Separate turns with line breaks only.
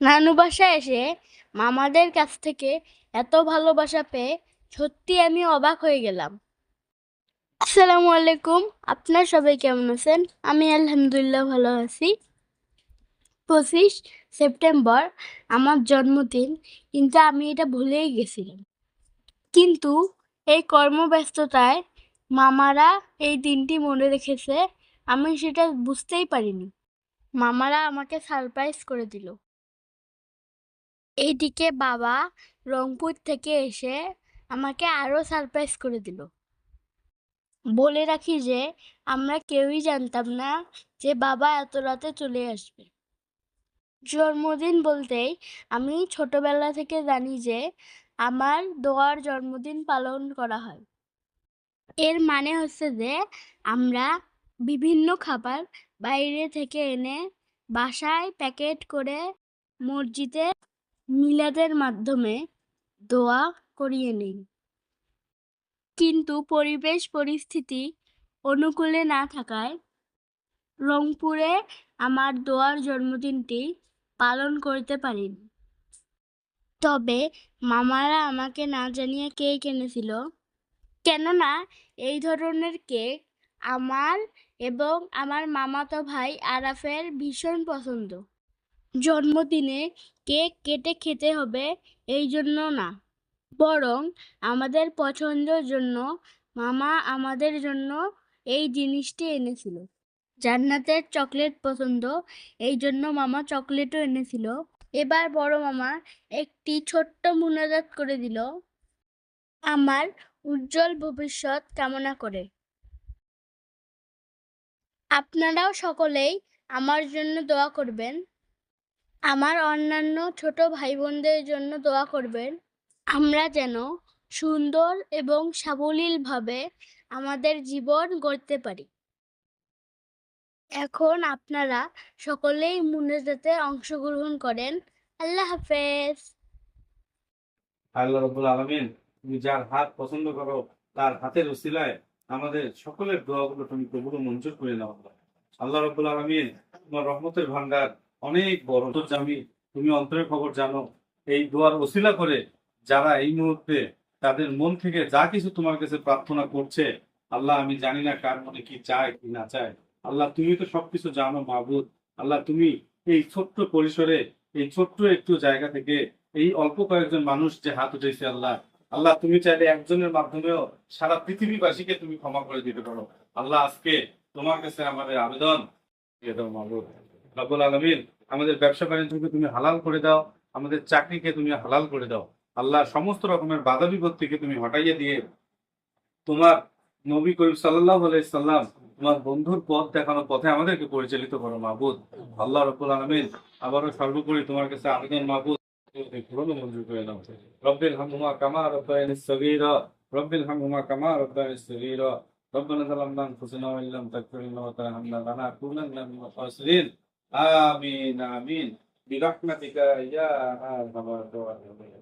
নানু বাসায় এসে মামাদের কাছ থেকে এত ভালোবাসা পেয়ে সত্যি আমি অবাক হয়ে গেলাম। আসসালামু আলাইকুম, আপনার সবাই কেমন আছেন? আমি আলহামদুলিল্লাহ ভালো আছি। 25 সেপ্টেম্বর আমার জন্মদিন, কিন্তু আমি এটা ভুলেই গেছিলাম। কিন্তু এই কর্মব্যস্ততায় মামারা এই দিনটি মনে রেখেছে, আমি সেটা বুঝতেই পারিনি। মামারা আমাকে সারপ্রাইজ করে দিল। এইদিকে বাবা রংপুর থেকে এসে আমাকে আরো সারপ্রাইজ করে দিল। বলে রাখি যে আমরা কেউই জানতাম না যে বাবা এত রাতে চলে আসবে। জন্মদিন বলতেই আমি ছোটবেলা থেকে জানি যে আমার দোয়ার জন্মদিন পালন করা হয়। এর মানে হচ্ছে যে আমরা বিভিন্ন খাবার বাইরে থেকে এনে বাসায় প্যাকেট করে মসজিদে মিলাদের মাধ্যমে দোয়া করিয়ে নেই। কিন্তু পরিবেশ পরিস্থিতি অনুকূলে না থাকায় রংপুরে আমার দোয়ার জন্মদিনটি পালন করতে পারিনি। তবে মামারা আমাকে না জানিয়ে কেক এনেছিল, কেননা এই ধরনের কেক আমার এবং আমার মামাতো ভাই আরাফের ভীষণ পছন্দ। জন্মদিনে কেক কেটে খেতে হবে এই জন্য না, বরং আমাদের পছন্দের জন্য মামা আমাদের জন্য এই জিনিসটি এনেছিল। জান্নাতের চকলেট পছন্দ, এই জন্য মামা চকলেটও এনেছিল। এবার বড় মামা একটি ছোট্ট মুনাজাত করে দিল আমার উজ্জ্বল ভবিষ্যৎ কামনা করে। আপনারাও সকলেই আমার জন্য দোয়া করবেন, আমার অন্যান্য ছোট ভাই বোনদের জন্য দোয়া করবেন। আমরা যেন সুন্দর এবং সাবলীলভাবে আমাদের জীবন গড়তে পারি। এখন আপনারা সকলেই মুনাজাতে অংশগ্রহণ করেন। আল্লাহ হাফেজ।
আল্লাহ রাব্বুল আলামিন, তুমি যার হাত পছন্দ করো তার হাতের উসিলায় আমাদের সকলের দোয়াগুলো তুমি কবুল ও মঞ্জুর করে নাও। আল্লাহ রাব্বুল আলামিন, তোমার রহমতের ভান্ডার অনেক বড়। আমি তুমি অন্তরের খবর জানো। এই দোয়ার ওসিলা করে যারা এই মুহূর্তে তাদের মন থেকে যা কিছু তোমার কাছে প্রার্থনা করছে, আল্লাহ আমি জানি না কার মনে কি চায় কি না চায়। আল্লাহ তুমি তো সবকিছু জানো মাবুদ। আল্লাহ তুমি এই ছোট্ট পরিসরে, এই ছোট্ট একটু জায়গা থেকে এই অল্প কয়েকজন মানুষ যে হাত উঠেছে, আল্লাহ আল্লাহ তুমি চাইলে একজনের মাধ্যমেও সারা পৃথিবীবাসীকে তুমি ক্ষমা করে দিতে পারো। আল্লাহ আজকে তোমার কাছে আমাদের আবেদন, রব্বুল আলামিন, আমাদের ব্যবসা বাণিজ্যকে তুমি হালাল করে দাও, আমাদের চাকরিকে তুমি হালাল করে দাও। আল্লাহ সমস্ত রকমের বাধা বিপত্তিকে তুমি হটাইয়ে দিয়ে তোমার নবী করিম সাল্লাল্লাহু আলাইহি সাল্লাম, তোমার বন্ধুর পথ দেখানো পথে আমাদেরকে পরিচালিত করো মাবুদ। আল্লাহ রাব্বুল আলামিন, আবারও সর্বোপরি তোমার কাছে আবেদন মাবুদ, পূরণ মঞ্জুর করে নাও। রব্বিল হামহুমা কামা রাব্বায়ানি সগীরা, রব্বিল হামহুমা কামা রাব্বায়ানি সগীরা, ربنا ظلمنا انفسنا وان لم تغفر لنا وترحمنا لنكونن من الخاسرين. آمين آمين برحمتك يا أرحم الراحمين.